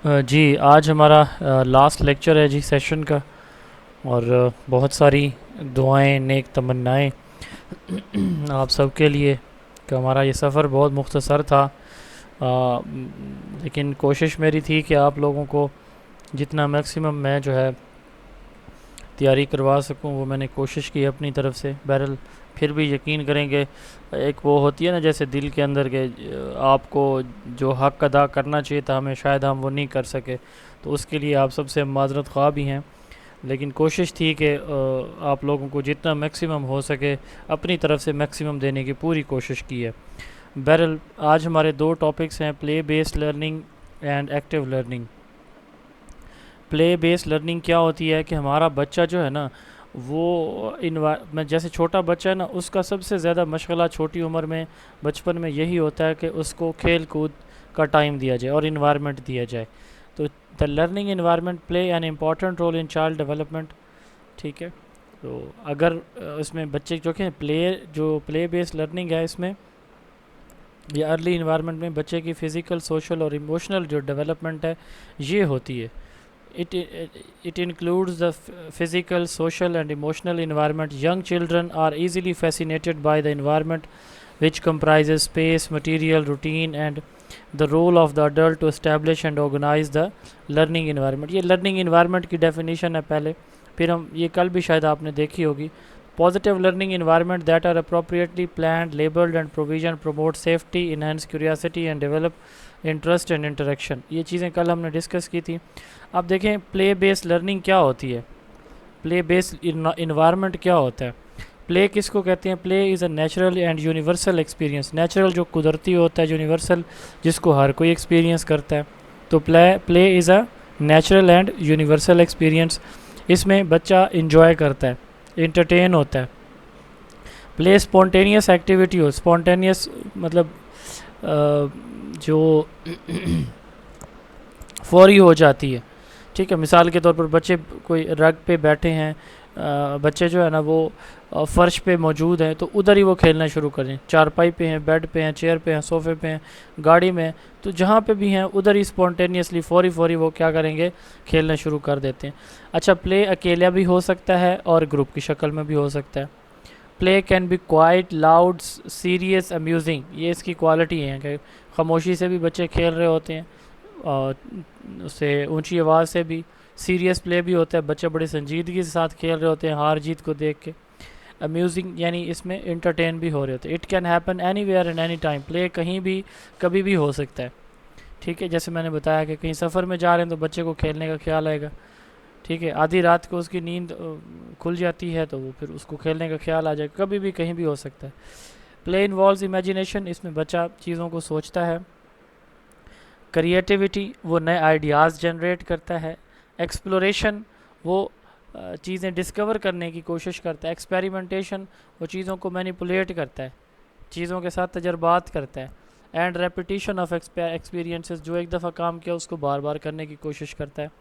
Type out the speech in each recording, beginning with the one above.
जी, आज हमारा last lecture है जी सेशन का। और बहुत सारी दुआएं, नेक तमन्नाएं आप सबके लिए कि हमारा ये सफ़र बहुत मुख्तसर था। लेकिन कोशिश मेरी थी कि आप लोगों को जितना मैक्सिमम मैं जो है तैयारी करवा सकूं, वो मैंने कोशिश की अपनी तरफ से। बहरहाल फिर भी यकीन करेंगे, एक वो होती है ना जैसे दिल के अंदर के, आपको जो हक़ अदा करना चाहिए था हमें, शायद हम वो नहीं कर सके, तो उसके लिए आप सबसे माजरत ख्वाह भी हैं। लेकिन कोशिश थी कि आप लोगों को जितना मैक्सिमम हो सके अपनी तरफ से मैक्सिमम देने की पूरी कोशिश की है। बहरहाल आज हमारे दो टॉपिक्स हैं, play based learning and active learning. Play based learning क्या होती है कि हमारा बच्चा जो है ना, वो में जैसे छोटा बच्चा है ना, उसका सबसे ज़्यादा मशगला छोटी उम्र में, बचपन में यही होता है कि उसको खेल कूद का टाइम दिया जाए और इन्वायरमेंट दिया जाए। तो the learning environment play an important role in child development. ठीक है, तो अगर इसमें बच्चे जो प्ले बेस्ड लर्निंग है, इसमें ये अर्ली इन्वायरमेंट में बच्चे की फ़िज़िकल, सोशल और इमोशनल जो डेवलपमेंट है ये होती है। It includes the physical, social, and emotional environment. Young children are easily fascinated by the environment, which comprises space, material, routine, and the role of the adult to establish and organize the learning environment. ये learning environment की definition है पहले, फिर हम ये कल भी शायद आपने देखी होगी। Positive learning environment that are appropriately planned, labeled, and provision promote safety, enhance curiosity, and develop interest and interaction. ये चीज़ें कल हमने डिस्कस की थी। अब देखें प्ले बेस्ड लर्निंग क्या होती है, प्ले बेस्ड इन्वायरमेंट क्या होता है। प्ले किसको कहते हैं? Play is a natural and universal experience. Natural जो कुदरती होता है, यूनिवर्सल जिसको हर कोई एक्सपीरियंस करता है। तो play is a natural and universal experience. इसमें बच्चा इंजॉय करता है, इंटरटेन होता है। प्ले स्पॉन्टेनियस एक्टिविटी हो, स्पॉन्टेनियस मतलब जो फौरी हो जाती है। ठीक है, मिसाल के तौर पर बच्चे कोई रग पे बैठे हैं, बच्चे जो है ना वो फ़र्श पे मौजूद हैं, तो उधर ही वो खेलना शुरू करें। चारपाई पे हैं, बेड पे हैं, चेयर पे हैं, सोफ़े पे हैं, गाड़ी में, तो जहाँ पे भी हैं उधर ही स्पॉन्टेनियसली फ़ौरी वो क्या करेंगे, खेलना शुरू कर देते हैं। अच्छा, प्ले अकेला भी हो सकता है और ग्रुप की शक्ल में भी हो सकता है। Play can be quite, loud, serious, amusing. ये इसकी क्वालिटी है कि खामोशी से भी बच्चे खेल रहे होते हैं और उससे ऊंची आवाज़ से भी। सीरियस प्ले भी होता है, बच्चे बड़ी संजीदगी के साथ खेल रहे होते हैं हार जीत को देख के। अम्यूजिंग यानी इसमें इंटरटेन भी हो रहे होते हैं। It can happen anywhere and any time. Play कहीं भी कभी भी हो सकता है। ठीक है, जैसे मैंने बताया कि कहीं सफ़र में जा रहे हैं तो बच्चे को खेलने का ख्याल आएगा। ठीक है, आधी रात को उसकी नींद खुल जाती है तो वो फिर उसको खेलने का ख्याल आ जाएगा। कभी भी कहीं भी हो सकता है। Play involves imagination. इसमें बच्चा चीज़ों को सोचता है। क्रिएटिविटी, वो नए आइडियाज़ जनरेट करता है। एक्सप्लोरेशन, वो चीज़ें डिस्कवर करने की कोशिश करता है। एक्सपेरिमेंटेशन, वो चीज़ों को मैनिपुलेट करता है, चीज़ों के साथ तजर्बात करता है। एंड रेपिटिशन ऑफ एक्सपीरियंसेस, जो एक दफ़ा काम किया उसको बार बार करने की कोशिश करता है।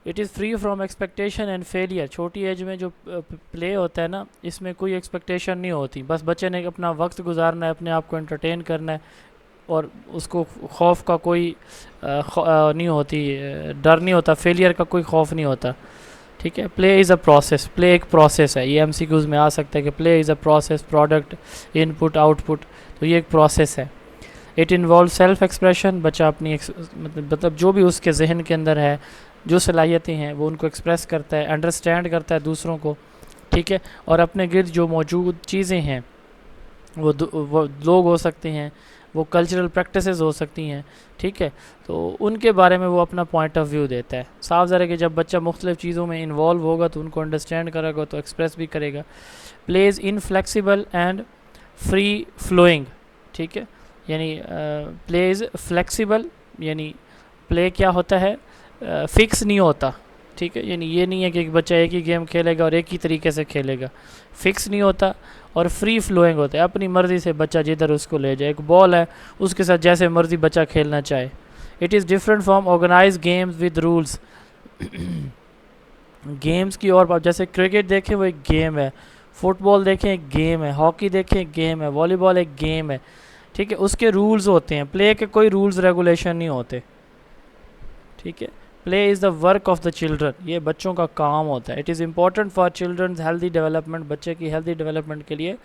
It is free from expectation and failure. छोटी एज में जो प्ले होता है ना, इसमें कोई एक्सपेक्टेशन नहीं होती, बस बच्चे ने अपना वक्त गुजारना है, अपने आप को एंटरटेन करना है, और उसको खौफ का कोई नहीं होती, डर नहीं होता, फेलियर का कोई खौफ नहीं होता। ठीक है, play is a process. Play एक प्रोसेस है, ये एमसीक्यूज़ में आ सकता है कि play is a process, product, input, output. तो ये एक प्रोसेस है। It involve self expression. बच्चा अपनी मतलब जो भी उसके जहन के अंदर है, जो सलाहियतें हैं, वो उनको एक्सप्रेस करता है, अंडरस्टैंड करता है दूसरों को। ठीक है, और अपने गिर्द जो मौजूद चीज़ें हैं, वो लोग हो सकते हैं, वो कल्चरल प्रैक्टिसेस हो सकती हैं। ठीक है, तो उनके बारे में वो अपना पॉइंट ऑफ व्यू देता है। साफ ज़रा कि जब बच्चा मुख्तलिफ़ चीज़ों में इन्वॉल्व होगा तो उनको अंडरस्टैंड करेगा, तो एक्सप्रेस भी करेगा। Plays inflexible and free flowing. ठीक है, यानी प्लेज फ्लेक्सिबल, यानी प्ले क्या होता है, फिक्स नहीं होता। ठीक है, यानी ये नहीं है कि एक बच्चा एक ही गेम खेलेगा और एक ही तरीके से खेलेगा, फिक्स नहीं होता। और फ्री फ्लोइंग होता है, अपनी मर्ज़ी से बच्चा जिधर उसको ले जाए। एक बॉल है, उसके साथ जैसे मर्ज़ी बच्चा खेलना चाहे। It is different from organize games with rules. Games की और जैसे क्रिकेट देखें वो एक गेम है, फुटबॉल देखें एक गेम है, हॉकी देखें एक गेम है, वॉलीबॉल एक गेम है। ठीक है, उसके रूल्स होते हैं। प्ले के कोई रूल्स रेगुलेशन नहीं होते। ठीक है। Play is the work of the children, ये बच्चों का काम होता है। It is important for children's healthy development, बच्चे की हेल्दी डेवलपमेंट के लिए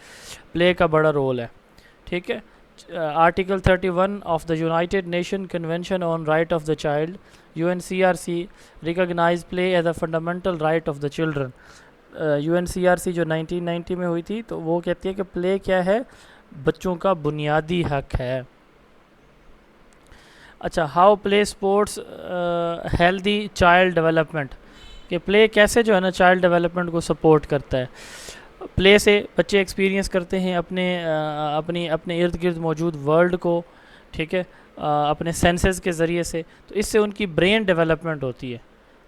प्ले का बड़ा रोल है। ठीक है। Article 31 of the United Nation convention on right of the child UNCRC recognize play as a fundamental right of the children. UNCRC जो 1990 में हुई थी, तो वो कहती है कि प्ले क्या है, बच्चों का बुनियादी हक है। अच्छा, how play sports healthy child development, कि प्ले कैसे जो है ना चाइल्ड डेवलपमेंट को सपोर्ट करता है। प्ले से बच्चे एक्सपीरियंस करते हैं अपने इर्द गिर्द मौजूद वर्ल्ड को, ठीक है, अपने सेंसेस के ज़रिए से, तो इससे उनकी ब्रेन डेवलपमेंट होती है।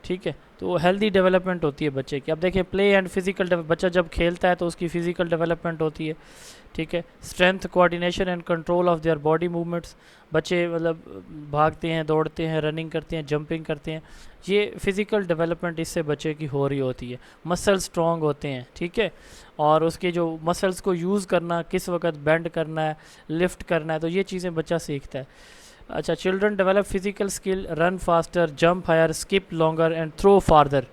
ठीक है, तो हेल्दी डेवलपमेंट होती है बच्चे की। अब देखिए, प्ले एंड फिजिकल, बच्चा जब खेलता है तो उसकी फ़िज़िकल डेवलपमेंट होती है। ठीक है, strength, coordination and control of their body movements, बच्चे मतलब भागते हैं, दौड़ते हैं, रनिंग करते हैं, जंपिंग करते हैं, ये फ़िज़िकल डेवलपमेंट इससे बच्चे की हो रही होती है। मसल स्ट्रॉन्ग होते हैं, ठीक है, और उसके जो मसल्स को यूज़ करना, किस वक्त बेंड करना है, लिफ्ट करना है, तो ये चीज़ें बच्चा सीखता है। अच्छा, children develop physical skill, run faster, jump higher, skip longer and throw farther.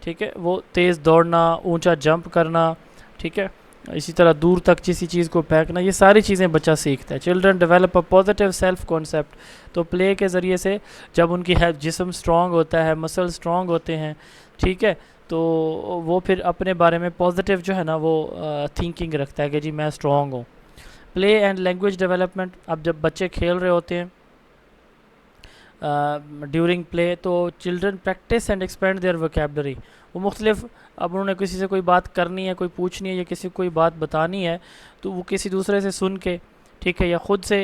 ठीक है, वो तेज़ दौड़ना, ऊंचा जंप करना, ठीक है, इसी तरह दूर तक किसी चीज़ को फेंकना, ये सारी चीज़ें बच्चा सीखता है। Children develop a positive self concept, तो प्ले के ज़रिए से जब उनकी हेल्थ, जिस्म स्ट्रॉन्ग होता है, मसल स्ट्रॉन्ग होते हैं, ठीक है, तो वो फिर अपने बारे में पॉजिटिव जो है ना वो थिंकिंग रखता है कि जी मैं स्ट्रॉन्ग हूँ। प्ले एंड लैंग्वेज डेवलपमेंट, अब जब बच्चे खेल रहे होते हैं ड्यूरिंग प्ले, तो children practice and expand their vocabulary, वो मुख्तलिफ, अब उन्होंने किसी से कोई बात करनी है, कोई पूछनी है या किसी को कोई बात बतानी है, तो वो किसी दूसरे से सुन के, ठीक है, या ख़ुद से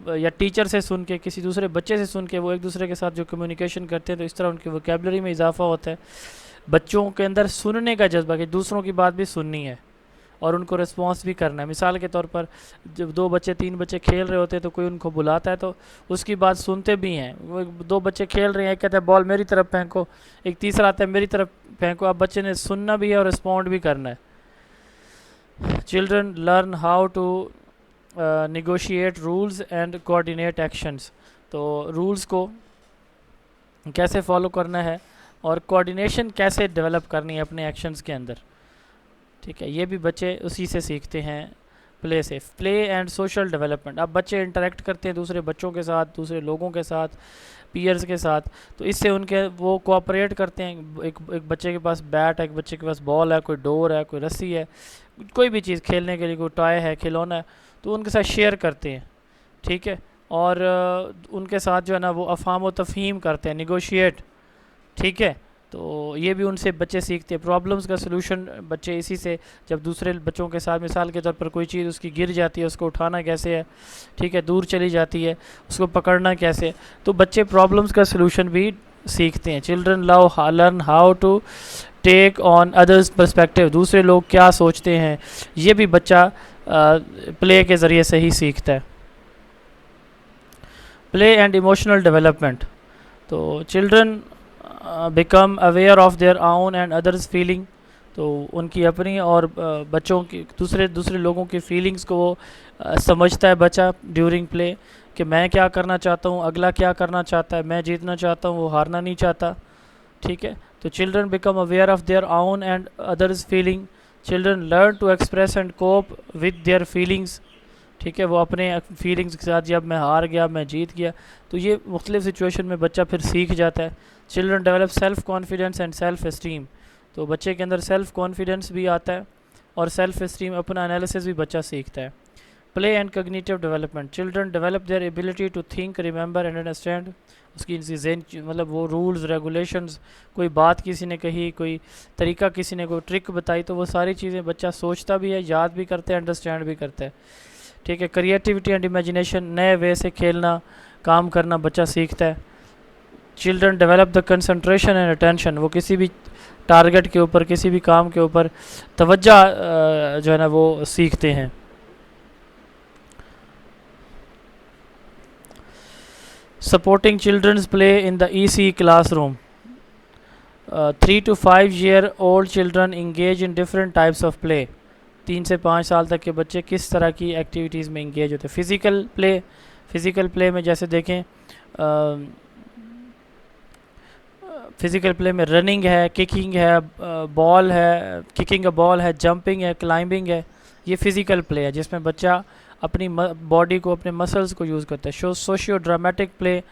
या टीचर से सुन के, किसी दूसरे बच्चे से सुन के, वो एक दूसरे के साथ जो कम्युनिकेशन करते हैं, तो इस तरह उनकी वोकेबलरी में इजाफा होता है। बच्चों के अंदर सुनने का जज्बा, कि दूसरों की बात भी सुननी है और उनको रिस्पॉन्स भी करना है। मिसाल के तौर पर जब 2 बच्चे 3 बच्चे खेल रहे होते हैं, तो कोई उनको बुलाता है तो उसकी बात सुनते भी हैं। वो 2 बच्चे खेल रहे हैं, एक कहता है बॉल मेरी तरफ फेंको, एक तीसरा आता है मेरी तरफ फेंको, अब बच्चे ने सुनना भी है और रिस्पॉन्ड भी करना है। Children learn how to negotiate rules and coordinate actions, तो रूल्स को कैसे फॉलो करना है और कोऑर्डिनेशन कैसे डेवलप करनी है अपने एक्शंस के अंदर। ठीक है, ये भी बच्चे उसी से सीखते हैं, प्ले से। प्ले एंड सोशल डेवलपमेंट, अब बच्चे इंटरेक्ट करते हैं दूसरे बच्चों के साथ, दूसरे लोगों के साथ, पीयर्स के साथ, तो इससे उनके वो कोऑपरेट करते हैं। एक बच्चे के पास बैट है, एक बच्चे के पास बॉल है, कोई डोर है, कोई रस्सी है, कोई भी चीज़ खेलने के लिए, कोई टॉय है, खिलौना है, तो उनके साथ शेयर करते हैं। ठीक है, और उनके साथ जो है ना वो अफ़हाम व तफ़हीम करते हैं, निगोशिएट। ठीक है, तो ये भी उनसे बच्चे सीखते हैं। प्रॉब्लम्स का सलूशन बच्चे इसी से, जब दूसरे बच्चों के साथ, मिसाल के तौर पर कोई चीज़ उसकी गिर जाती है, उसको उठाना कैसे है, ठीक है, दूर चली जाती है, उसको पकड़ना कैसे, तो बच्चे प्रॉब्लम्स का सलूशन भी सीखते हैं। Children learn how to take on others perspective, दूसरे लोग क्या सोचते हैं, ये भी बच्चा प्ले के ज़रिए से ही सीखता है। प्ले एंड इमोशनल डेवलपमेंट, तो children become aware of their own and others feeling, तो उनकी अपनी और बच्चों की दूसरे लोगों की फीलिंग्स को वो समझता है बच्चा ड्यूरिंग प्ले, कि मैं क्या करना चाहता हूँ, अगला क्या करना चाहता है, मैं जीतना चाहता हूँ, वो हारना नहीं चाहता। ठीक है, तो children become aware of their own and others feeling, children learn to express and cope with their feelings. ठीक है, वो अपने फीलिंग्स के साथ, जब मैं हार गया, मैं जीत गया, तो ये मुख्तलिफ सिचुएशन में बच्चा फिर सीख जाता है। Children develop self confidence and self esteem, तो बच्चे के अंदर सेल्फ कॉन्फिडेंस भी आता है और सेल्फ इस्टीम, अपना एनालिसिस भी बच्चा सीखता है। Play and cognitive development, children develop their ability to think, remember and understand, उसकी मतलब वो रूल्स रेगुलेशंस, कोई बात किसी ने कही, कोई तरीका किसी ने कोई ट्रिक बताई, तो वो सारी चीज़ें बच्चा सोचता भी है, याद भी करता है, अंडरस्टैंड भी करता है। ठीक है, क्रिएटिविटी एंड इमेजिनेशन, नए वे से खेलना, काम करना बच्चा सीखता है। Children develop the concentration and attention, वो किसी भी टारगेट के ऊपर, किसी भी काम के ऊपर तवज्जो जो है ना वो सीखते हैं। Supporting children's play in the EC classroom, 3 to 5 year old children engage in different types of play, 3 से 5 साल तक के बच्चे किस तरह की एक्टिविटीज़ में इंगेज होते हैं। फ़िज़िकल प्ले में जैसे देखें फिज़िकल प्ले में रनिंग है, किकिंग है, बॉल है, किकिंग अ बॉल है, जंपिंग है, क्लाइंबिंग है। ये फिज़िकल प्ले है जिसमें बच्चा अपनी बॉडी को, अपने मसल्स को यूज़ करता है। Socio dramatic play,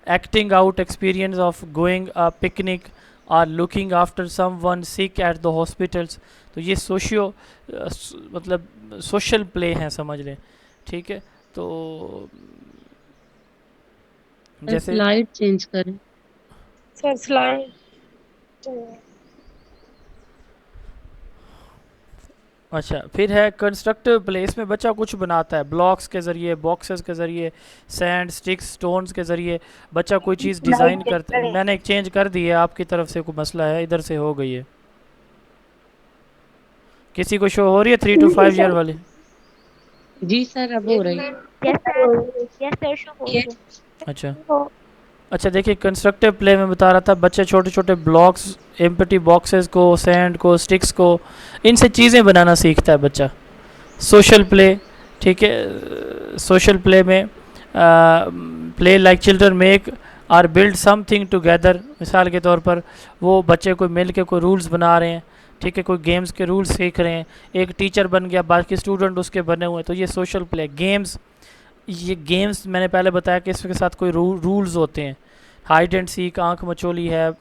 acting out experience of going a picnic or looking after someone sick at the hospitals। तो ये सोशियो मतलब सोशल प्ले हैं समझ लें, ठीक है। तो सर जैसे स्लाइड चेंज करें। Sir slide. अच्छा, फिर है कंस्ट्रक्टिव प्ले। इसमें बच्चा कुछ बनाता है ब्लॉक्स के ज़रिए, बॉक्सेस के ज़रिए, सैंड, स्टिक्स, स्टोन्स के ज़रिए बच्चा कोई चीज़ डिज़ाइन करता है। मैंने एक चेंज कर दी है, आपकी तरफ से कोई मसला है, इधर से हो गई है। किसी को शो हो रही है 3 to 5 ईयर वाली? जी सर अब हो रही है। Yes sir, yes sir, show हो रही अच्छा है। अच्छा, देखिए कंस्ट्रक्टिव प्ले में बता रहा था, बच्चे छोटे छोटे ब्लॉक्स, एम्प्टी बॉक्सेस को, सैंड को, स्टिक्स को, इनसे चीज़ें बनाना सीखता है बच्चा। सोशल प्ले, ठीक है। सोशल प्ले में play like children make our build something together. मिसाल के तौर पर वो बच्चे कोई मिल के कोई रूल्स बना रहे हैं, ठीक है, कोई गेम्स के रूल्स सीख रहे हैं, एक टीचर बन गया, बाकी स्टूडेंट उसके बने हुए हैं, तो ये सोशल प्ले। गेम्स, ये गेम्स मैंने पहले बताया कि इसके साथ कोई रूल्स होते हैं। हाइड एंड सीक, आंख मचोली है,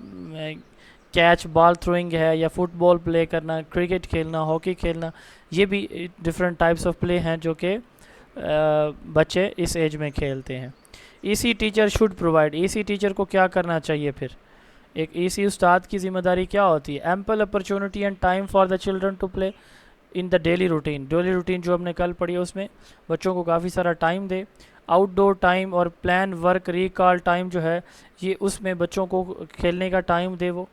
कैच बॉल थ्रोइंग है, या फुटबॉल प्ले करना, क्रिकेट खेलना, हॉकी खेलना, ये भी डिफरेंट टाइप्स ऑफ प्ले हैं जो कि बच्चे इस एज में खेलते हैं। EC teacher should provide. EC teacher को क्या करना चाहिए फिर? एक ईसी उस्ताद की ज़िम्मेदारी क्या होती है? Ample opportunity and time for the children to play in the daily routine. Daily routine जो हमने कल पढ़ी है उसमें बच्चों को काफ़ी सारा टाइम दे। आउटडोर टाइम और प्लान वर्क रिकॉल टाइम जो है, ये उसमें बच्चों को खेलने का टाइम दे। वो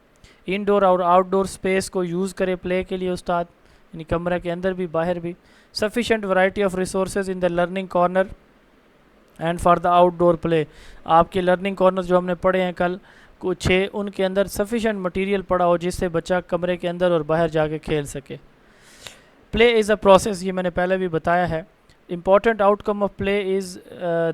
इंडोर और आउटडोर स्पेस को यूज़ करे प्ले के लिए उस्ताद, यानी कमरे के अंदर भी बाहर भी। Sufficient variety of resources in the learning corner and for the outdoor play. आपके लर्निंग कॉर्नर जो हमने पढ़े हैं कल कुछ 6, उनके अंदर सफिशेंट मटेरियल पड़ा हो जिससे बच्चा कमरे के अंदर और बाहर जाके खेल सके। प्ले इज़ अ प्रोसेस, ये मैंने पहले भी बताया है। Important outcome of play is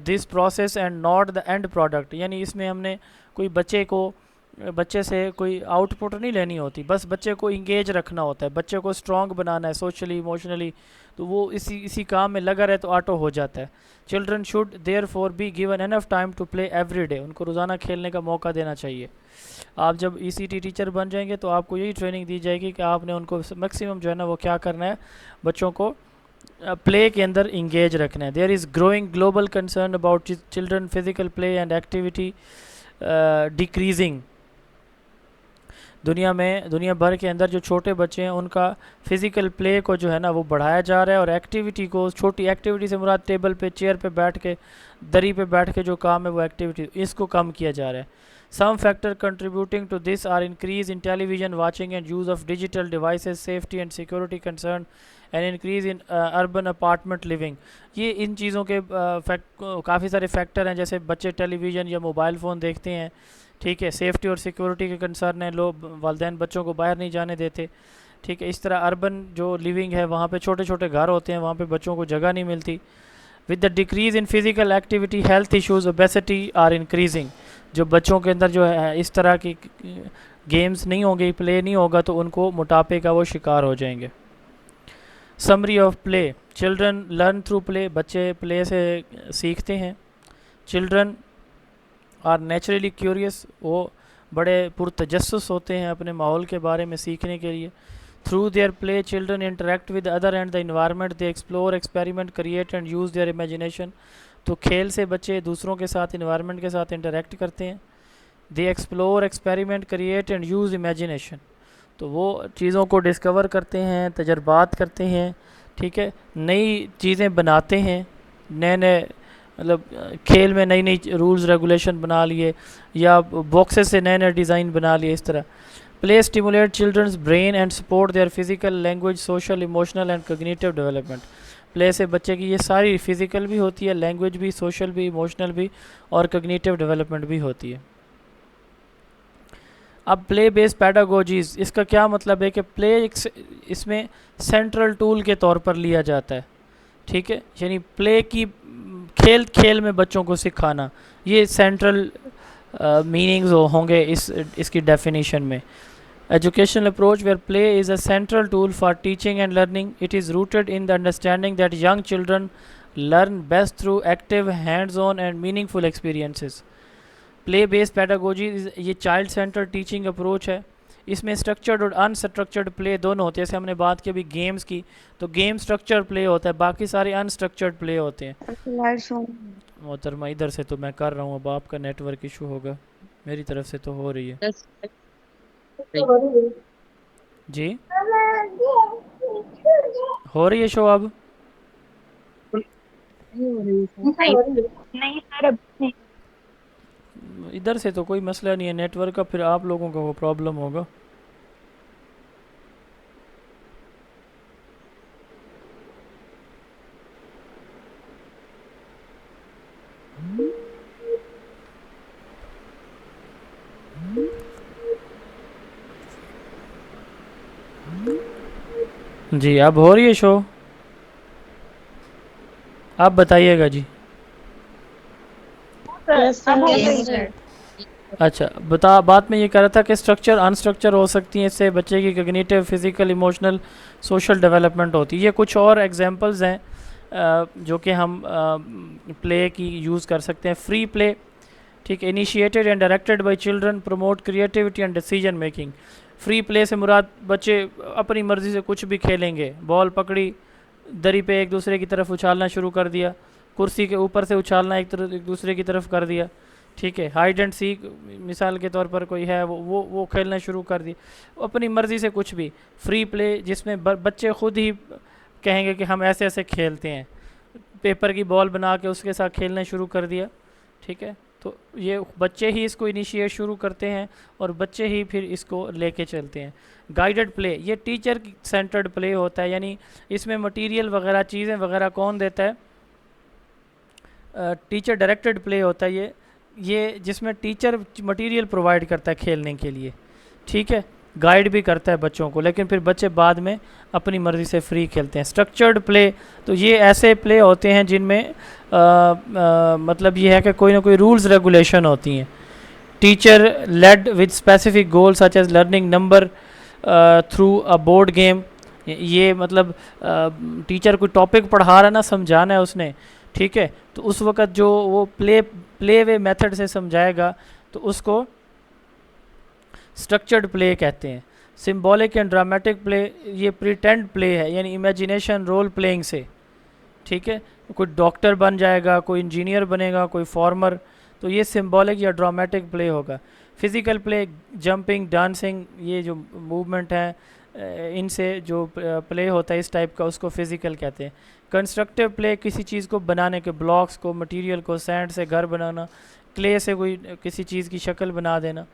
this process and not the end product. यानी इसमें हमने कोई बच्चे से कोई आउटपुट नहीं लेनी होती, बस बच्चे को इंगेज रखना होता है, बच्चे को स्ट्रॉन्ग बनाना है सोशली, इमोशनली। तो वो इसी काम में लगा रहे तो ऑटो हो जाता है। Children should their for be given enough time to play every day. उनको रोज़ाना खेलने का मौका देना चाहिए। आप जब ईसीटी टीचर बन जाएंगे तो आपको यही ट्रेनिंग दी जाएगी कि आपने उनको मैक्सिमम जो है ना वो क्या करना है, बच्चों को प्ले के अंदर इंगेज रखना है। There is growing global concern about children physical play and activity decreasing. दुनिया भर के अंदर जो छोटे बच्चे हैं उनका फिज़िकल प्ले को जो है ना वो बढ़ाया जा रहा है, और एक्टिविटी को, छोटी एक्टिविटी से मुराद टेबल पे, चेयर पे बैठ के, दरी पे बैठ के जो काम है वो एक्टिविटी, इसको कम किया जा रहा है। Some factor contributing to this are increase in television watching and use of digital devices, safety and security concern and increase in urban apartment living. ये इन चीज़ों के काफ़ी सारे फैक्टर हैं, जैसे बच्चे टेलीविज़न या मोबाइल फ़ोन देखते हैं, ठीक है, सेफ्टी और सिक्योरिटी के कंसर्न है, लोग वालिदैन बच्चों को बाहर नहीं जाने देते, ठीक है। इस तरह अर्बन जो लिविंग है वहाँ पे छोटे छोटे घर होते हैं, वहाँ पे बच्चों को जगह नहीं मिलती। With the decrease in physical activity health issues obesity are increasing. जो बच्चों के अंदर जो है इस तरह की गेम्स नहीं होंगे, प्ले नहीं होगा, तो उनको मोटापे का वो शिकार हो जाएंगे। Summary of play. Children learn through play. बच्चे प्ले से सीखते हैं। Children are naturally curious. वो बड़े पुरतजस्सुस होते हैं अपने माहौल के बारे में सीखने के लिए। Through their play children interact with other and the environment, they explore, experiment, create and use their imagination. तो खेल से बच्चे दूसरों के साथ, इन्वायरमेंट के साथ इंटरेक्ट करते हैं। दे explore, experiment, create and use imagination. तो वो चीज़ों को डिस्कवर करते हैं, तजर्बात करते हैं, ठीक है, नई चीज़ें बनाते हैं, नए नए मतलब खेल में नई नई रूल्स रेगुलेशन बना लिए, या बॉक्सेस से नए नए डिज़ाइन बना लिए। इस तरह play stimulate children's brain and support their physical, language, social, emotional and cognitive development. Play से बच्चे की ये सारी फिजिकल भी होती है, लैंग्वेज भी, सोशल भी, इमोशनल भी, और कॉग्निटिव डेवलपमेंट भी होती है। अब प्ले बेस्ड पैडागोजीज, इसका क्या मतलब है कि प्ले इसमें सेंट्रल टूल के तौर पर लिया जाता है, ठीक है, यानी प्ले की खेल खेल में बच्चों को सिखाना, ये सेंट्रल मीनिंग्स होंगे इसकी डेफिनेशन में। Educational approach where play is a central tool for teaching and learning. It is rooted in the understanding that young children learn best through active, hands-on and meaningful experiences. Play based pedagogy ये child centre teaching approach है। इसमें structured और unstructured play दोनों होते हैं। जैसे हमने बात की अभी गेम्स की, तो गेम स्ट्रक्चर्ड प्ले होता है, बाकी सारे अनस्ट्रक्चर्ड प्ले होते हैं। मोहतरमा इधर से तो मैं कर रहा हूँ, अब आपका नेटवर्क इशू होगा, मेरी तरफ से तो हो रही है 10 जी। हो रही है शो अब? नहीं हो रही है सर। नहीं सर अब नहीं। इधर से तो कोई मसला नहीं है नेटवर्क का, फिर आप लोगों का वो प्रॉब्लम होगा। जी अब हो रही है शो, आप बताइएगा जी। अब हो Yes, गई। sir. अच्छा बात में ये कह रहा था कि स्ट्रक्चर अनस्ट्रक्चर हो सकती हैं, इससे बच्चे की cognitive, physical, emotional, social development होती है। ये कुछ और एग्जांपल्स हैं जो कि हम प्ले की यूज़ कर सकते हैं। फ्री प्ले, ठीक है, initiated and directed by children, promote creativity and decision making. Free play से मुराद बच्चे अपनी मर्ज़ी से कुछ भी खेलेंगे, बॉल पकड़ी, दरी पे एक दूसरे की तरफ उछालना शुरू कर दिया, कुर्सी के ऊपर से उछालना एक दूसरे की तरफ कर दिया, ठीक है, हाइड एंड सीक मिसाल के तौर पर कोई है वो खेलना शुरू कर दी, अपनी मर्ज़ी से कुछ भी। फ्री प्ले जिसमें बच्चे खुद ही कहेंगे कि हम ऐसे ऐसे खेलते हैं, पेपर की बॉल बना के उसके साथ खेलना शुरू कर दिया, ठीक है। तो ये बच्चे ही इसको इनिशिएट शुरू करते हैं और बच्चे ही फिर इसको लेके चलते हैं। गाइडेड प्ले, ये टीचर सेंटर्ड प्ले होता है, यानी इसमें मटेरियल वगैरह, चीज़ें वगैरह कौन देता है? टीचर डायरेक्टेड प्ले होता है ये जिसमें टीचर मटेरियल प्रोवाइड करता है खेलने के लिए, ठीक है, गाइड भी करता है बच्चों को, लेकिन फिर बच्चे बाद में अपनी मर्ज़ी से फ्री खेलते हैं। स्ट्रक्चर्ड प्ले, तो ये ऐसे प्ले होते हैं जिनमें मतलब ये है कि कोई ना कोई रूल्स रेगुलेशन होती हैं। Teacher led with specific goal such as learning number through a board game. ये मतलब टीचर कोई टॉपिक पढ़ा रहा है ना, समझाना है उसने, ठीक है, तो उस वक़्त जो वो प्ले वे मेथड से समझाएगा तो उसको स्ट्रक्चर्ड प्ले कहते हैं। सिंबॉलिक एंड ड्रामेटिक प्ले, ये प्रिटेंड प्ले है, यानी इमेजिनेशन रोल प्लेइंग से, ठीक है, कोई डॉक्टर बन जाएगा, कोई इंजीनियर बनेगा, कोई फार्मर, तो ये सिंबॉलिक या ड्रामेटिक प्ले होगा। फिज़िकल प्ले, जंपिंग, डांसिंग, ये जो मूवमेंट है इनसे जो प्ले होता है इस टाइप का, उसको फिज़िकल कहते हैं। कंस्ट्रक्टिव प्ले, किसी चीज़ को बनाने के, ब्लॉक्स को, मटेरियल को, सैंड से घर बनाना, क्ले से कोई किसी चीज़ की शक्ल बना देना।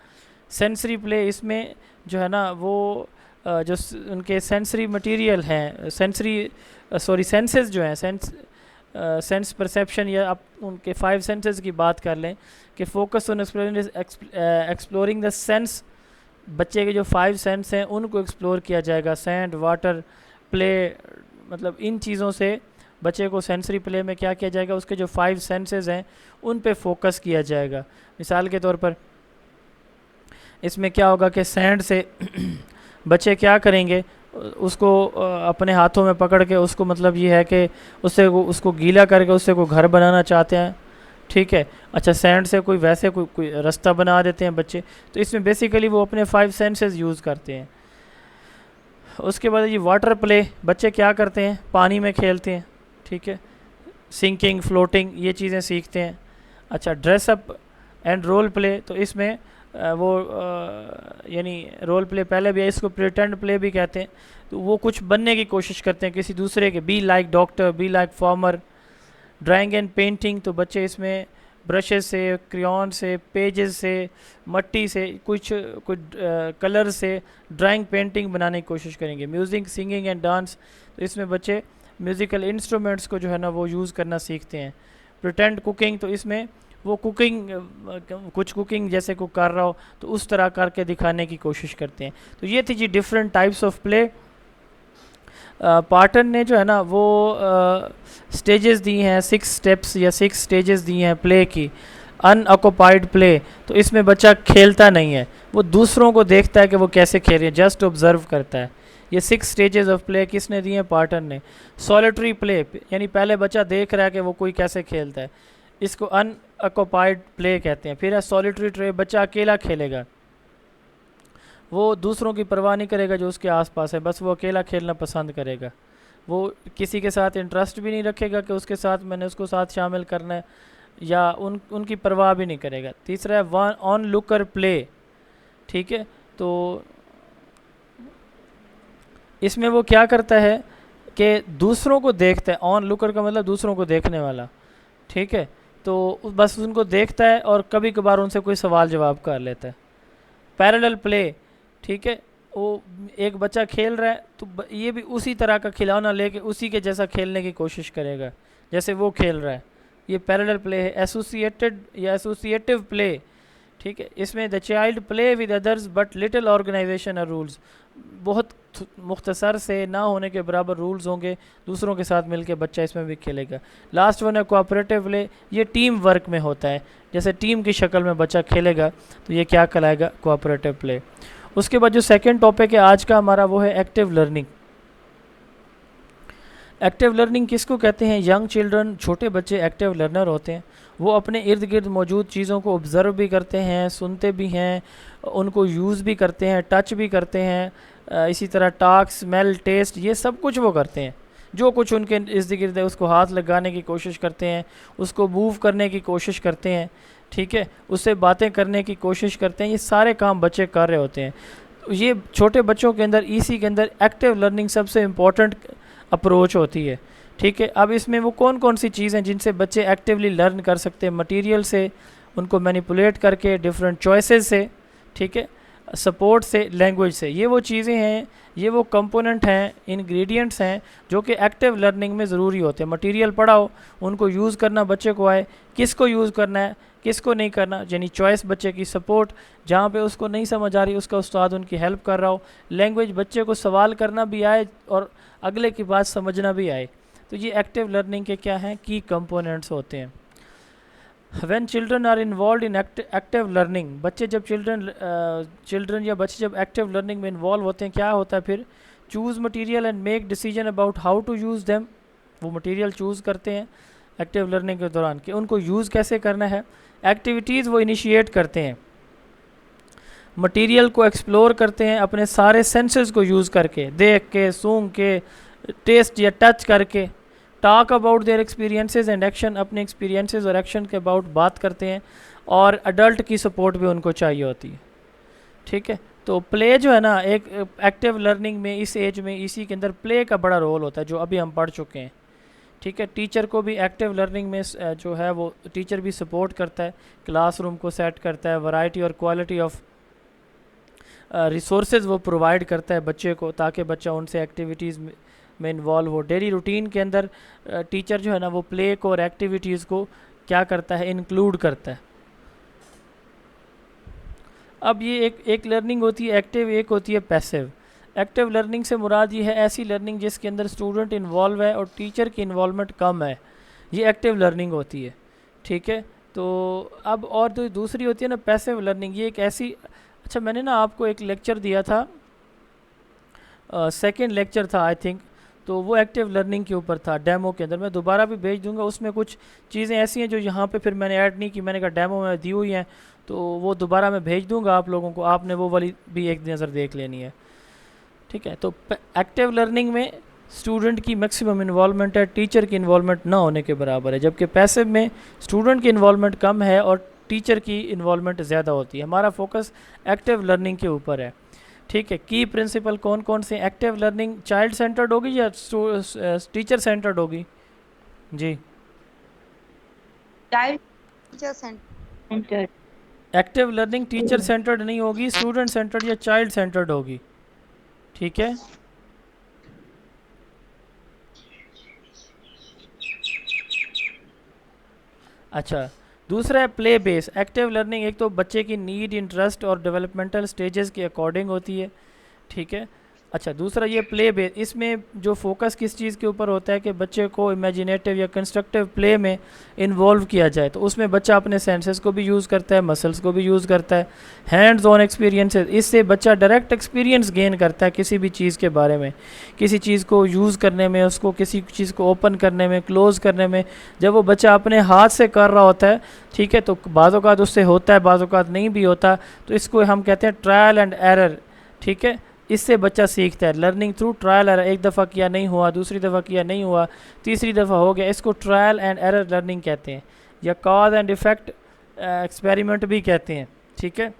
सेंसरी प्ले, इसमें जो है ना वो जो उनके सेंसरी मटेरियल हैं, सेंसेस जो हैं, सेंस परसेप्शन, या आप उनके 5 सेंसेस की बात कर लें कि focus on exploring the sense, बच्चे के जो 5 सेंस हैं उनको एक्सप्लोर किया जाएगा। सैंड, वाटर, प्ले, मतलब इन चीज़ों से बच्चे को सेंसरी प्ले में क्या किया जाएगा, उसके जो 5 सेंसेस हैं उन पे फोकस किया जाएगा। मिसाल के तौर पर इसमें क्या होगा कि सैंड से बच्चे क्या करेंगे, उसको अपने हाथों में पकड़ के उसको, मतलब ये है कि उसको गीला करके उससे कोई घर बनाना चाहते हैं, ठीक है। अच्छा, सैंड से कोई वैसे कोई रास्ता बना देते हैं बच्चे, तो इसमें बेसिकली वो अपने 5 सेंसेस यूज़ करते हैं। उसके बाद ये वाटर प्ले, बच्चे क्या करते हैं, पानी में खेलते हैं, ठीक है, सिंकिंग, फ्लोटिंग, ये चीज़ें सीखते हैं। अच्छा, ड्रेसअप एंड रोल प्ले, तो इसमें वो यानी रोल प्ले पहले भी है, इसको प्रिटेंड प्ले भी कहते हैं, तो वो कुछ बनने की कोशिश करते हैं किसी दूसरे के, be like doctor, be like farmer. Drawing and painting, तो बच्चे इसमें ब्रशेस से, क्रेयॉन से, पेजेस से, मट्टी से, कुछ कलर से ड्राइंग, पेंटिंग बनाने की कोशिश करेंगे। म्यूज़िक, सिंगिंग एंड डांस, तो इसमें बच्चे म्यूज़िकल इंस्ट्रूमेंट्स को जो है ना वो यूज़ करना सीखते हैं। प्रिटेंड कुकिंग, तो इसमें वो कुछ कुकिंग जैसे को कर रहा हो तो उस तरह करके दिखाने की कोशिश करते हैं। तो ये थी जी different types of play. Parten ने जो है ना वो स्टेजेस दी हैं, 6 स्टेप्स या 6 स्टेजेस दी हैं प्ले की। अनऑक्युपाइड प्ले, तो इसमें बच्चा खेलता नहीं है, वो दूसरों को देखता है कि वो कैसे खेल रहे हैं, जस्ट ऑब्जर्व करता है। ये 6 स्टेजेस ऑफ प्ले किसने दिए हैं? पार्टन ने। सॉलिटरी प्ले यानी पहले बच्चा देख रहा है कि वो कोई कैसे खेलता है, इसको अनऑक्युपाइड प्ले कहते हैं। फिर है सॉलिटरी प्ले, बच्चा अकेला खेलेगा, वो दूसरों की परवाह नहीं करेगा जो उसके आसपास है, बस वो अकेला खेलना पसंद करेगा, वो किसी के साथ इंटरेस्ट भी नहीं रखेगा कि उसके साथ मैंने उसको साथ शामिल करना है, या उनकी परवाह भी नहीं करेगा। तीसरा है वन ऑन लुकर प्ले, ठीक है, तो इसमें वो क्या करता है कि दूसरों को देखता है, ऑन लुकर का मतलब दूसरों को देखने वाला, ठीक है, तो बस उनको देखता है और कभी कभार उनसे कोई सवाल जवाब कर लेता है। पैरेलल प्ले, ठीक है, वो एक बच्चा खेल रहा है तो ये भी उसी तरह का खिलौना लेके उसी के जैसा खेलने की कोशिश करेगा जैसे वो खेल रहा है, ये पैरेलल प्ले है। एसोसिएटेड या एसोसिएटिव प्ले, ठीक है, इसमें the child play with others but little organisation और रूल्स, बहुत मुख्तसर से ना होने के बराबर रूल्स होंगे, दूसरों के साथ मिलके बच्चा इसमें भी खेलेगा। लास्ट वन है कोऑपरेटिव प्ले, ये टीम वर्क में होता है, जैसे टीम की शक्ल में बच्चा खेलेगा तो ये क्या कहलाएगा? Cooperative play. उसके बाद जो सेकंड टॉपिक है आज का हमारा वो है एक्टिव लर्निंग। एक्टिव लर्निंग किसको कहते हैं? यंग चिल्ड्रन, छोटे बच्चे एक्टिव लर्नर होते हैं, वो अपने इर्द गिर्द मौजूद चीज़ों को ऑब्ज़र्व भी करते हैं, सुनते भी हैं, उनको यूज़ भी करते हैं, टच भी करते हैं, इसी तरह टॉक, स्मेल, टेस्ट, ये सब कुछ वो करते हैं। जो कुछ उनके इर्द गिर्द है उसको हाथ लगाने की कोशिश करते हैं, उसको मूव करने की कोशिश करते हैं, ठीक है, उससे बातें करने की कोशिश करते हैं, ये सारे काम बच्चे कर रहे होते हैं। तो ये छोटे बच्चों के अंदर इसी के अंदर एक्टिव लर्निंग सबसे इम्पॉर्टेंट अप्रोच होती है, ठीक है। अब इसमें वो कौन कौन सी चीज़ें जिनसे बच्चे एक्टिवली लर्न कर सकते हैं? मटेरियल से, उनको मैनिपुलेट करके, डिफरेंट चॉइसेस से, ठीक है, सपोर्ट से, लैंग्वेज से, ये वो चीज़ें हैं, ये वो कंपोनेंट हैं, इंग्रेडिएंट्स हैं जो कि एक्टिव लर्निंग में ज़रूरी होते हैं। मटेरियल पढ़ाओ, उनको यूज़ करना बच्चे को आए, किसको यूज़ करना है किसको नहीं करना, यानी चॉइस बच्चे की, सपोर्ट जहाँ पे उसको नहीं समझ आ रही उसका उस्ताद उनकी हेल्प कर रहा हो, लैंग्वेज बच्चे को सवाल करना भी आए और अगले की बात समझना भी आए। तो ये एक्टिव लर्निंग के क्या हैं? की कंपोनेंट्स होते हैं। When children are involve in active learning, बच्चे जब चिल्ड्रन या बच्चे जब एक्टिव लर्निंग में इन्वॉल्व होते हैं, क्या होता है फिर? Choose material and make decision about how to use them, वो मटेरियल चूज़ करते हैं एक्टिव लर्निंग के दौरान कि उनको यूज़ कैसे करना है। एक्टिविटीज़ वो इनिशिएट करते हैं, मटेरियल को एक्सप्लोर करते हैं अपने सारे सेंसेस को यूज़ करके, देख के, सूंघ के, टेस्ट या टच करके। Talk about their experiences and action, अपने एक्सपीरियंसेस और एक्शन के अबाउट बात करते हैं, और अडल्ट की सपोर्ट भी उनको चाहिए होती है, ठीक है। तो प्ले जो है ना, एक एक्टिव लर्निंग में इस एज में इसी के अंदर प्ले का बड़ा रोल होता है जो अभी हम पढ़ चुके हैं, ठीक है। टीचर को भी एक्टिव लर्निंग में जो है वो टीचर भी सपोर्ट करता है, क्लासरूम को सेट करता है, वैरायटी और क्वालिटी ऑफ रिसोर्सेज वो प्रोवाइड करता है बच्चे को ताकि बच्चा उनसे एक्टिविटीज़ में इन्वॉल्व हो। डेली रूटीन के अंदर टीचर जो है ना वो प्ले को और एक्टिविटीज़ को क्या करता है? इंक्लूड करता है। अब ये एक लर्निंग होती है एक्टिव, एक होती है पैसिव। एक्टिव लर्निंग से मुराद ये है ऐसी लर्निंग जिसके अंदर स्टूडेंट इन्वॉल्व है और टीचर की इन्वॉल्वमेंट कम है, ये एक्टिव लर्निंग होती है, ठीक है। तो अब और तो दूसरी होती है ना पैसिव लर्निंग, ये एक ऐसी, अच्छा मैंने ना आपको एक लेक्चर दिया था, सेकंड लेक्चर था आई थिंक, तो वो एक्टिव लर्निंग के ऊपर था, डेमो के अंदर। मैं दोबारा भी भेज दूंगा, उसमें कुछ चीज़ें ऐसी हैं जो यहाँ पे फिर मैंने ऐड नहीं की, मैंने कहा डेमो में दी हुई हैं, तो वो दोबारा मैं भेज दूंगा आप लोगों को, आपने वो वाली भी एक नज़र देख लेनी है, ठीक है। तो एक्टिव लर्निंग में स्टूडेंट की मैक्सिमम इन्वॉल्वमेंट है, टीचर की इन्वॉल्वमेंट ना होने के बराबर है, जबकि पैसिव में स्टूडेंट की इन्वॉल्वमेंट कम है और टीचर की इन्वॉल्वमेंट ज़्यादा होती है। हमारा फोकस एक्टिव लर्निंग के ऊपर है, ठीक है। की प्रिंसिपल कौन कौन से? एक्टिव लर्निंग चाइल्ड सेंटर्ड होगी या टीचर सेंटर्ड होगी? जी, child teacher centre, active learning teacher centred नहीं होगी, स्टूडेंट सेंटर्ड या चाइल्ड सेंटर्ड होगी, ठीक है। अच्छा, दूसरा है प्ले बेस। एक्टिव लर्निंग एक तो बच्चे की नीड, इंटरेस्ट और डेवलपमेंटल स्टेजेस के अकॉर्डिंग होती है, ठीक है। अच्छा, दूसरा ये प्ले बेस, इसमें जो फोकस किस चीज़ के ऊपर होता है कि बच्चे को इमेजिनेटिव या कंस्ट्रक्टिव प्ले में इन्वॉल्व किया जाए। तो उसमें बच्चा अपने सेंसेस को भी यूज़ करता है, मसल्स को भी यूज़ करता है, हैंड्स ऑन एक्सपीरियंसेस, इससे बच्चा डायरेक्ट एक्सपीरियंस गेन करता है किसी भी चीज़ के बारे में, किसी चीज़ को यूज़ करने में, उसको किसी चीज़ को ओपन करने में, क्लोज़ करने में। जब वो बच्चा अपने हाथ से कर रहा होता है, ठीक है, तो बाज़-औक़ात उससे होता है, बाज़-औक़ात नहीं भी होता, तो इसको हम कहते हैं ट्रायल एंड एरर, ठीक है। इससे बच्चा सीखता है, लर्निंग थ्रू ट्रायल एरर। एक दफ़ा किया नहीं हुआ, दूसरी दफ़ा किया नहीं हुआ, तीसरी दफ़ा हो गया, इसको ट्रायल एंड एरर लर्निंग कहते हैं, या कॉज एंड इफ़ेक्ट एक्सपेरिमेंट भी कहते हैं, ठीक है।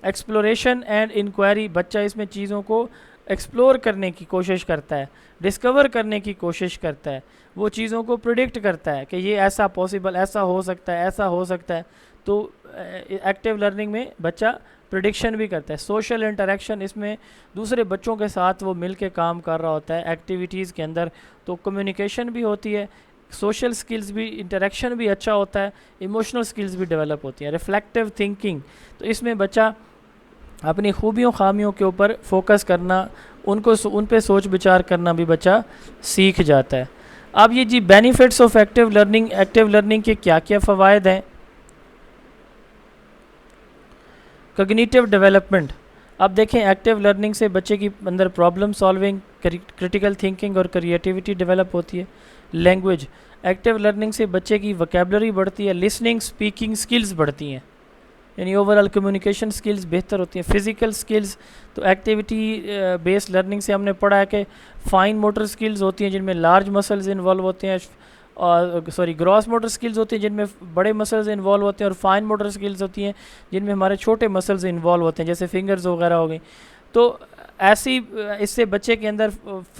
एक्सप्लोरेशन एंड इंक्वायरी, बच्चा इसमें चीज़ों को एक्सप्लोर करने की कोशिश करता है, डिस्कवर करने की कोशिश करता है, वो चीज़ों को प्रिडिक्ट करता है कि ये ऐसा पॉसिबल, ऐसा हो सकता है, ऐसा हो सकता है। तो एक्टिव लर्निंग में बच्चा प्रिडिक्शन भी करता है। सोशल इंटरेक्शन, इसमें दूसरे बच्चों के साथ वो मिल के काम कर रहा होता है एक्टिविटीज़ के अंदर, तो कम्युनिकेशन भी होती है, सोशल स्किल्स भी, इंटरेक्शन भी अच्छा होता है, इमोशनल स्किल्स भी डेवलप होती हैं। रिफ्लेक्टिव थिंकिंग, तो इसमें बच्चा अपनी खूबियों खामियों के ऊपर फोकस करना, उन पे सोच विचार करना भी बच्चा सीख जाता है। अब ये जी बेनिफिट्स ऑफ एक्टिव लर्निंग के क्या क्या फ़वाइद हैं। कॉग्निटिव डेवलपमेंट, अब देखें एक्टिव लर्निंग से बच्चे की अंदर प्रॉब्लम सॉल्विंग, क्रिटिकल थिंकिंग और क्रिएटिविटी डेवलप होती है। लैंग्वेज, एक्टिव लर्निंग से बच्चे की वोकेबलरी बढ़ती है, लिसनिंग स्पीकिंग स्किल्स बढ़ती हैं, यानी ओवरऑल कम्युनिकेशन स्किल्स बेहतर होती हैं। फिज़िकल स्किल्स, तो एक्टिविटी बेस्ड लर्निंग से हमने पढ़ा है कि फाइन मोटर स्किल्स होती हैं जिनमें लार्ज मसल्स इन्वॉल्व होते हैं, और ग्रॉस मोटर स्किल्स होती हैं जिनमें बड़े मसल्स इन्वॉल्व होते हैं, और फाइन मोटर स्किल्स होती हैं जिनमें हमारे छोटे मसल्स इन्वॉल्व होते हैं, जैसे फिंगर्स वगैरह हो गई। तो ऐसी इससे बच्चे के अंदर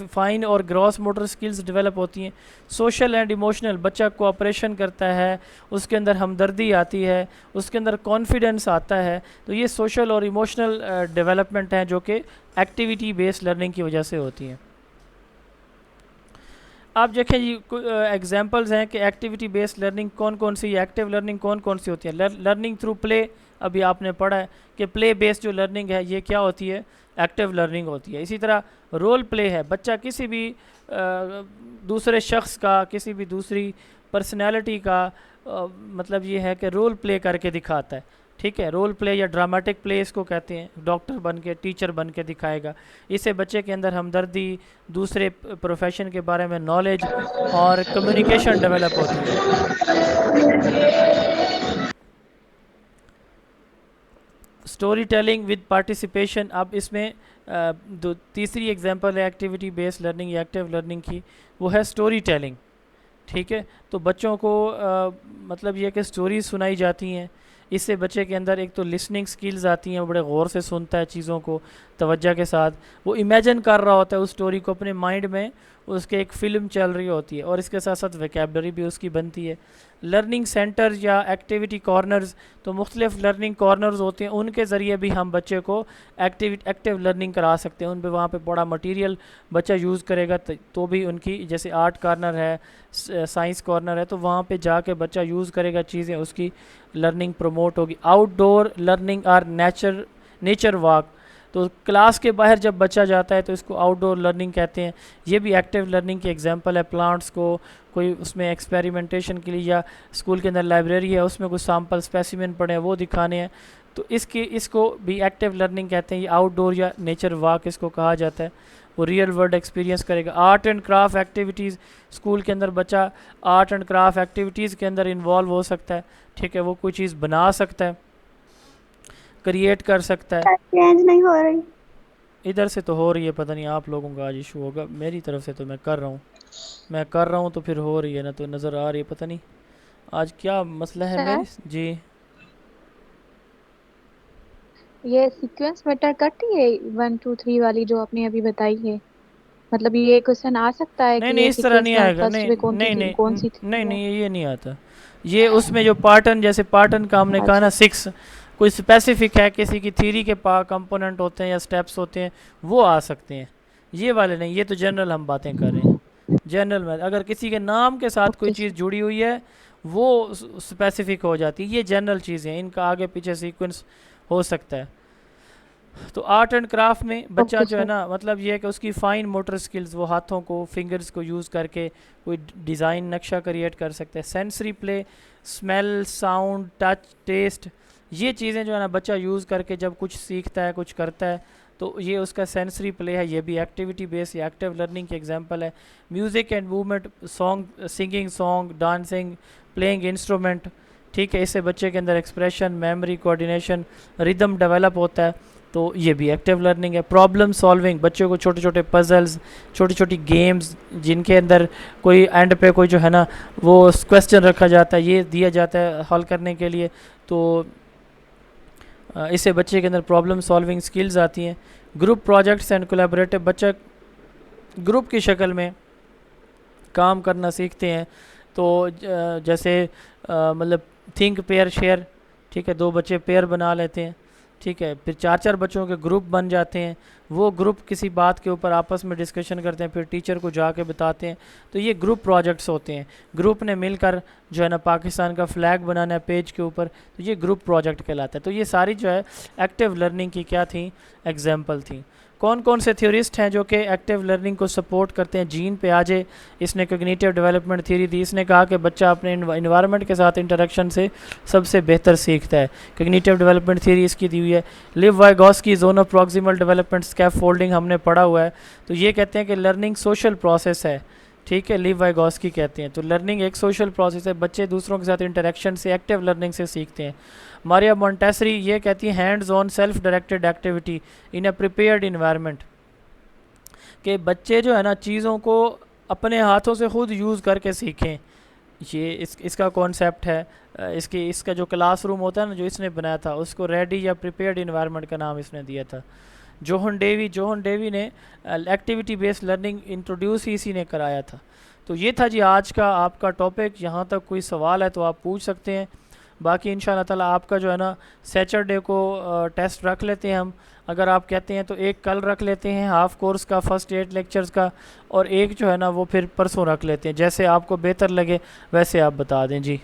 फाइन और ग्रॉस मोटर स्किल्स डेवलप होती हैं। सोशल एंड इमोशनल, बच्चा कोऑपरेशन करता है, उसके अंदर हमदर्दी आती है, उसके अंदर कॉन्फिडेंस आता है। तो ये सोशल और इमोशनल डेवलपमेंट हैं जो कि एक्टिविटी बेस्ड लर्निंग की वजह से होती हैं। आप देखें जी एग्जांपल्स हैं कि एक्टिविटी बेस्ड लर्निंग कौन कौन सी, एक्टिव लर्निंग कौन कौन सी होती है। लर्निंग थ्रू प्ले, अभी आपने पढ़ा है कि प्ले बेस्ड जो लर्निंग है ये क्या होती है, एक्टिव लर्निंग होती है। इसी तरह रोल प्ले है, बच्चा किसी भी दूसरे शख्स का, किसी भी दूसरी पर्सनैलिटी का मतलब ये है कि रोल प्ले करके दिखाता है, ठीक है। रोल प्ले या ड्रामेटिक प्ले इसको कहते हैं, डॉक्टर बन के, टीचर बन के दिखाएगा। इससे बच्चे के अंदर हमदर्दी, दूसरे प्रोफेशन के बारे में नॉलेज और कम्युनिकेशन डेवलप होती है। स्टोरी टेलिंग विद पार्टिसिपेशन, अब इसमें तीसरी एग्जांपल है एक्टिविटी बेस्ड लर्निंग या एक्टिव लर्निंग की, वो है स्टोरी टेलिंग, ठीक है। तो बच्चों को मतलब ये कि स्टोरीज सुनाई जाती हैं, इससे बच्चे के अंदर एक तो लिसनिंग स्किल्स आती हैं, वो बड़े गौर से सुनता है चीज़ों को तवज्जो के साथ, वो इमेजिन कर रहा होता है उस स्टोरी को अपने माइंड में, उसके एक फ़िल्म चल रही होती है, और इसके साथ साथ वोकैबुलरी भी उसकी बनती है। लर्निंग सेंटर या एक्टिविटी कॉर्नर्स, तो मुख्तलिफ लर्निंग कॉर्नर्स होते हैं, उनके ज़रिए भी हम बच्चे को एक्टिव लर्निंग करा सकते हैं। उन पे वहाँ पे बड़ा मटेरियल बच्चा यूज़ करेगा, तो भी उनकी, जैसे आर्ट कॉर्नर है, साइंस कॉर्नर है, तो वहाँ पे जाके बच्चा यूज़ करेगा चीज़ें, उसकी लर्निंग प्रमोट होगी। आउटडोर लर्निंग और नेचर वॉक, तो क्लास के बाहर जब बच्चा जाता है तो इसको आउटडोर लर्निंग कहते हैं। ये भी एक्टिव लर्निंग की एग्जांपल है। प्लांट्स को कोई उसमें एक्सपेरिमेंटेशन के लिए, या स्कूल के अंदर लाइब्रेरी है उसमें कुछ सैम्पल स्पेसिमेन पड़े हैं वो दिखाने हैं, तो इसको भी एक्टिव लर्निंग कहते हैं। ये आउटडोर या नेचर वॉक इसको कहा जाता है, वो रियल वर्ल्ड एक्सपीरियंस करेगा। Art and craft activities, school के अंदर बच्चा आर्ट एंड क्राफ्ट एक्टिविटीज़ के अंदर इन्वॉल्व हो सकता है, ठीक है। वो कोई चीज़ बना सकता है, क्रिएट कर सकता है। चेंज नहीं हो रही, इधर से तो हो रही है, पता नहीं आप लोगों का आज इशू होगा, मेरी तरफ से तो मैं कर रहा हूँ तो फिर हो रही है ना, तो नज़र आ रही है, पता नहीं आज क्या मसला है मेरी जी। ये सीक्वेंस मैटर करती है 1 2 3 वाली जो आपने अभी बताई है, मतलब ये क्वेश्चन आ सकता है नहीं कि नहीं, ये इस तरह सीक्वेंस नहीं में आएगा, फर्स्ट नहीं में कौन नहीं सी नहीं कौन सी थी नहीं नहीं, ये नहीं आता। ये उसमें जो पार्टन, जैसे पार्टन का हमने कहा ना 6, कोई स्पेसिफिक है, किसी की थ्योरी के कंपोनेंट होते हैं या स्टेप्स होते हैं, वो आ सकते हैं। ये वाले नहीं, ये तो जनरल हम बातें कर रहे हैं। जनरल में अगर किसी के नाम के साथ कोई ओके चीज़ जुड़ी हुई है वो स्पेसिफिक हो जाती है। ये जनरल चीज़ें हैं, इनका आगे पीछे सीक्वेंस हो सकता है। तो आर्ट एंड क्राफ्ट में बच्चा ओके जो है सर। ना, मतलब ये है कि उसकी फ़ाइन मोटर स्किल्स, वो हाथों को, फिंगर्स को यूज़ करके कोई डिज़ाइन, नक्शा क्रिएट कर सकते हैं। Sensory play, smell, sound, touch, taste, ये चीज़ें जो है ना बच्चा यूज़ करके जब कुछ सीखता है, कुछ करता है, तो ये उसका सेंसरी प्ले है। ये भी एक्टिविटी बेस्ड या एक्टिव लर्निंग की एग्जांपल है। Music and movement, song singing, song dancing, playing instrument, ठीक है, इससे बच्चे के अंदर expression, memory, coordination, rhythm develop होता है, तो ये भी एक्टिव लर्निंग है। प्रॉब्लम सॉल्विंग, बच्चों को छोटे छोटे पजल्स, छोटी छोटी गेम्स जिनके अंदर कोई एंड पे कोई जो है ना वो क्वेश्चन रखा जाता है, ये दिया जाता है हल करने के लिए, तो इससे बच्चे के अंदर प्रॉब्लम सॉल्विंग स्किल्स आती हैं। ग्रुप प्रोजेक्ट्स एंड कोलैबोरेटिव, बच्चा ग्रुप की शक्ल में काम करना सीखते हैं, तो जैसे मतलब थिंक पेयर शेयर, ठीक है, दो बच्चे पेयर बना लेते हैं, ठीक है, फिर चार चार बच्चों के ग्रुप बन जाते हैं, वो ग्रुप किसी बात के ऊपर आपस में डिस्कशन करते हैं, फिर टीचर को जाके बताते हैं, तो ये ग्रुप प्रोजेक्ट्स होते हैं। ग्रुप ने मिलकर जो है ना पाकिस्तान का फ्लैग बनाना है पेज के ऊपर, तो ये ग्रुप प्रोजेक्ट कहलाता है। तो ये सारी जो है एक्टिव लर्निंग की क्या थी, एग्जाम्पल थी। कौन कौन से थ्योरिस्ट हैं जो कि एक्टिव लर्निंग को सपोर्ट करते हैं? जीन पियाजे, इसने कॉग्निटिव डेवलपमेंट थ्योरी दी। इसने कहा कि बच्चा अपने इन्वायरमेंट के साथ इंटरेक्शन से सबसे बेहतर सीखता है। कॉग्निटिव डेवलपमेंट थ्योरी इसकी दी हुई है। Live Vygotsky, zone of proximal development scaffolding हमने पढ़ा हुआ है, तो ये कहते हैं कि लर्निंग सोशल प्रोसेस है, ठीक है, लिव वाइगोस्की कहते हैं। तो लर्निंग एक सोशल प्रोसेस है, बच्चे दूसरों के साथ इंटरेक्शन से, एक्टिव लर्निंग से सीखते हैं। मारिया मॉन्टेसरी ये कहती है hands on self directed activity in a prepared environment, कि बच्चे जो है ना चीज़ों को अपने हाथों से खुद यूज़ करके सीखें। ये इसका कॉन्सेप्ट है। इसका जो क्लासरूम होता है ना जो इसने बनाया था, उसको रेडी या प्रिपेयर्ड इन्वायरमेंट का नाम इसने दिया था। जोहन डेवी ने एक्टिविटी बेस्ड लर्निंग इंट्रोड्यूस ही इसी ने कराया था। तो ये था जी आज का आपका टॉपिक। यहाँ तक कोई सवाल है तो आप पूछ सकते हैं, बाकी इंशाल्लाह ताला आपका जो है ना सैटरडे को टेस्ट रख लेते हैं हम। अगर आप कहते हैं तो एक कल रख लेते हैं हाफ कोर्स का, फर्स्ट 8 लेक्चर्स का, और एक जो है ना वो फिर परसों रख लेते हैं, जैसे आपको बेहतर लगे वैसे आप बता दें जी।